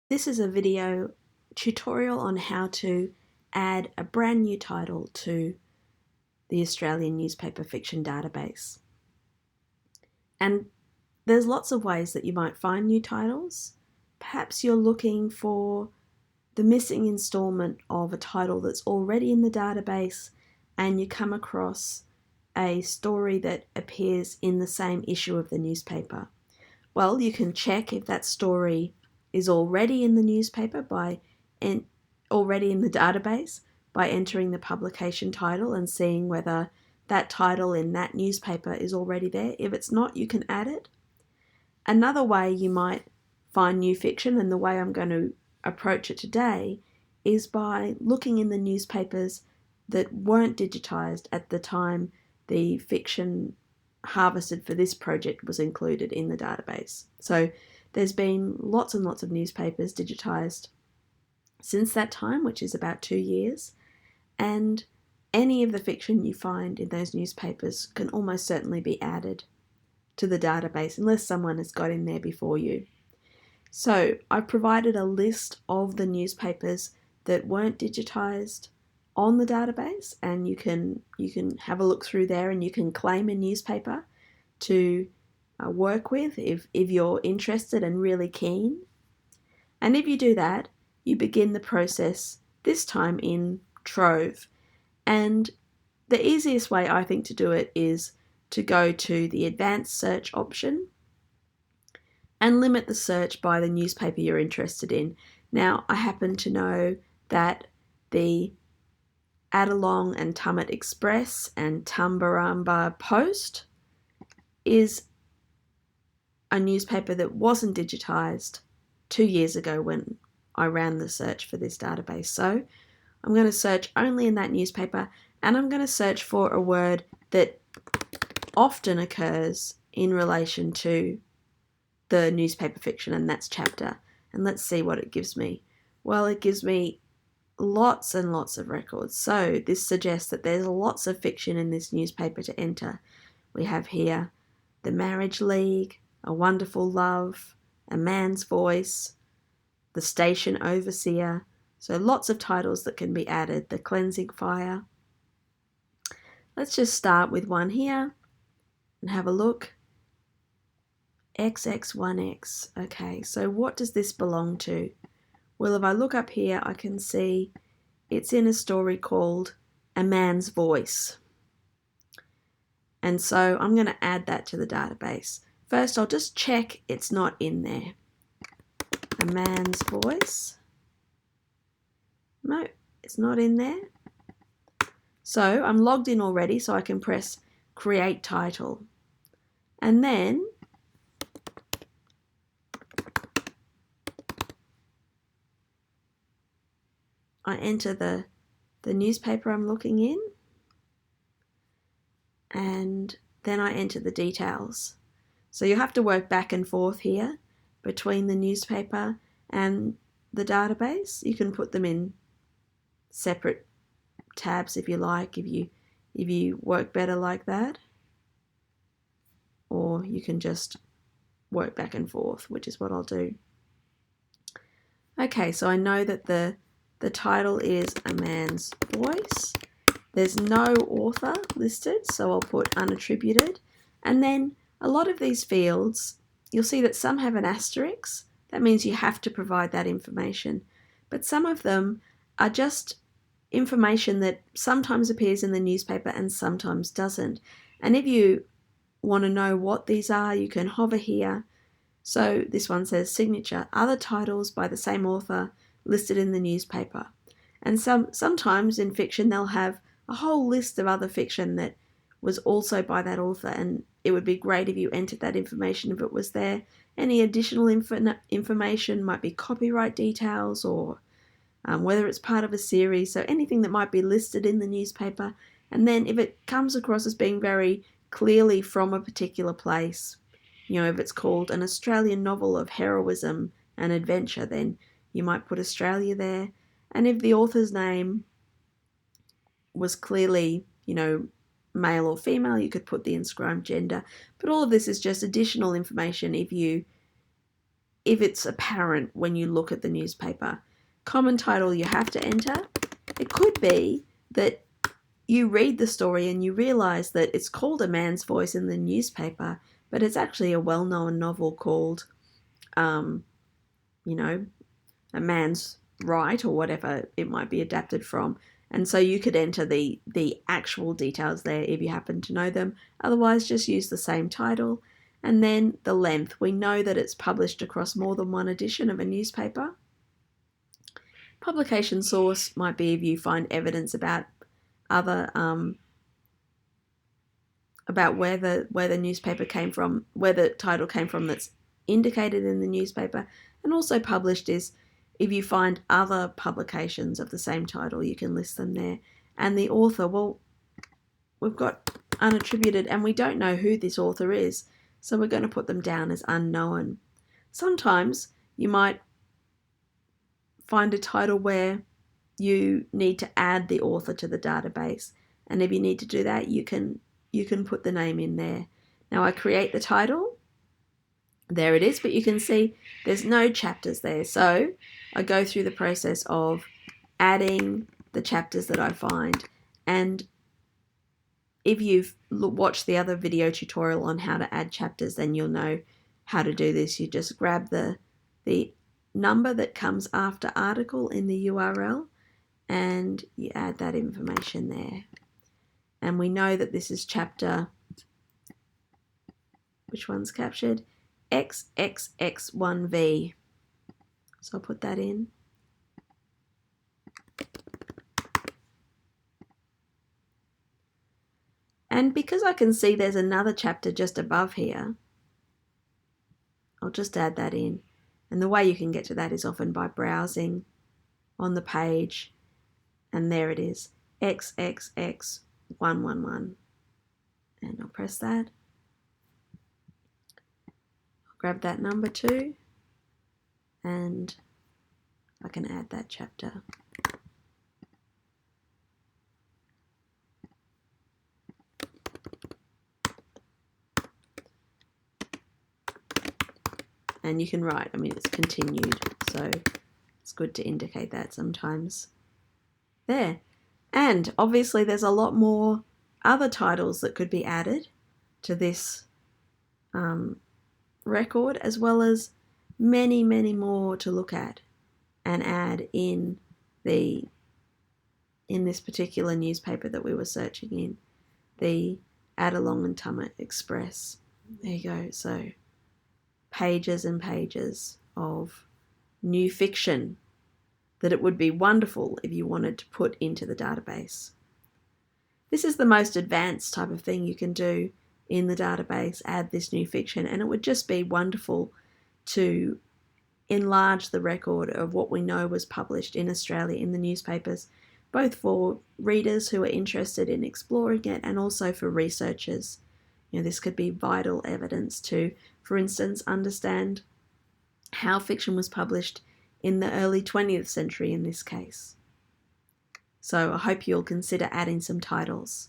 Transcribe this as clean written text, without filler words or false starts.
This is a video tutorial on how to add a brand new title to the Australian Newspaper Fiction Database. And there's lots of ways that you might find new titles. Perhaps you're looking for the missing installment of a title that's already in the database and you come across a story that appears in the same issue of the newspaper. Well, you can check if that story is already in the newspaper already in the database by entering the publication title and seeing whether that title in that newspaper is already there. If it's not, you can add it. Another way you might find new fiction, and the way I'm going to approach it today, is by looking in the newspapers that weren't digitised at the time the fiction harvested for this project was included in the database. So there's been lots and lots of newspapers digitised since that time, which is about 2 years, and any of the fiction you find in those newspapers can almost certainly be added to the database unless someone has got in there before you. So I've provided a list of the newspapers that weren't digitised on the database, and you can have a look through there and you can claim a newspaper to work with if you're interested and really keen. And if you do that, you begin the process this time in Trove. And the easiest way I think to do it is to go to the advanced search option and limit the search by the newspaper you're interested in. Now, I happen to know that the Adelong and Tumut Express and Tumbarumba Post is a newspaper that wasn't digitised 2 years ago when I ran the search for this database. So I'm going to search only in that newspaper, and I'm going to search for a word that often occurs in relation to the newspaper fiction, and that's chapter. And let's see what it gives me. Well, it gives me lots and lots of records. So this suggests that there's lots of fiction in this newspaper to enter. We have here The Marriage League, A Wonderful Love, A Man's Voice, The Station Overseer. So lots of titles that can be added. The Cleansing Fire. Let's just start with one here and have a look. XX1X. Okay, so what does this belong to? Well, if I look up here, I can see it's in a story called A Man's Voice. And so I'm going to add that to the database. First, I'll just check it's not in there. A Man's Voice. No, it's not in there. So I'm logged in already, so I can press Create Title. And then I enter the newspaper I'm looking in, and then I enter the details. So you have to work back and forth here between the newspaper and the database. You can put them in separate tabs if you like, if you work better like that, or you can just work back and forth, which is what I'll do. Okay, so I know that the title is A Man's Voice. There's no author listed, so I'll put unattributed. And then a lot of these fields, you'll see that some have an asterisk. That means you have to provide that information. But some of them are just information that sometimes appears in the newspaper and sometimes doesn't. And if you want to know what these are, you can hover here. So this one says signature, other titles by the same author listed in the newspaper. And sometimes in fiction they'll have a whole list of other fiction that was also by that author, and it would be great if you entered that information if it was there. Any additional information might be copyright details or whether it's part of a series, so anything that might be listed in the newspaper. And then if it comes across as being very clearly from a particular place, if it's called an Australian novel of heroism and adventure, then you might put Australia there. And if the author's name was clearly, male or female, you could put the inscribed gender. But all of this is just additional information if you if it's apparent when you look at the newspaper. Common title you have to enter. It could be that you read the story and you realise that it's called A Man's Voice in the newspaper, but it's actually a well-known novel called, A Man's Right, or whatever it might be adapted from. And so you could enter the actual details there if you happen to know them. Otherwise, just use the same title. And then the length. We know that it's published across more than one edition of a newspaper. Publication source might be if you find evidence about other about where the newspaper came from, where the title came from that's indicated in the newspaper. And also published is if you find other publications of the same title, you can list them there. And the author, well, we've got unattributed and we don't know who this author is, so we're going to put them down as unknown. Sometimes you might find a title where you need to add the author to the database, and if you need to do that, you can put the name in there. Now I create the title, there it is, but you can see there's no chapters there, so I go through the process of adding the chapters that I find. And if you've watched the other video tutorial on how to add chapters, then you'll know how to do this. You just grab the number that comes after article in the URL and you add that information there. And we know that this is chapter, which one's captured? XXX1V. So I'll put that in. And because I can see there's another chapter just above here, I'll just add that in. And the way you can get to that is often by browsing on the page, and there it is, XXX111. And I'll press that. I'll grab that number too, and I can add that chapter. And you can write, it's continued, so it's good to indicate that sometimes. There. And obviously there's a lot more other titles that could be added to this record, as well as many, many more to look at and add in this particular newspaper that we were searching in, the Adelong and Tumut Express. There you go. So pages and pages of new fiction that it would be wonderful if you wanted to put into the database. This is the most advanced type of thing you can do in the database, add this new fiction, and it would just be wonderful to enlarge the record of what we know was published in Australia in the newspapers, both for readers who are interested in exploring it and also for researchers. This could be vital evidence to, for instance, understand how fiction was published in the early 20th century in this case. So I hope you'll consider adding some titles.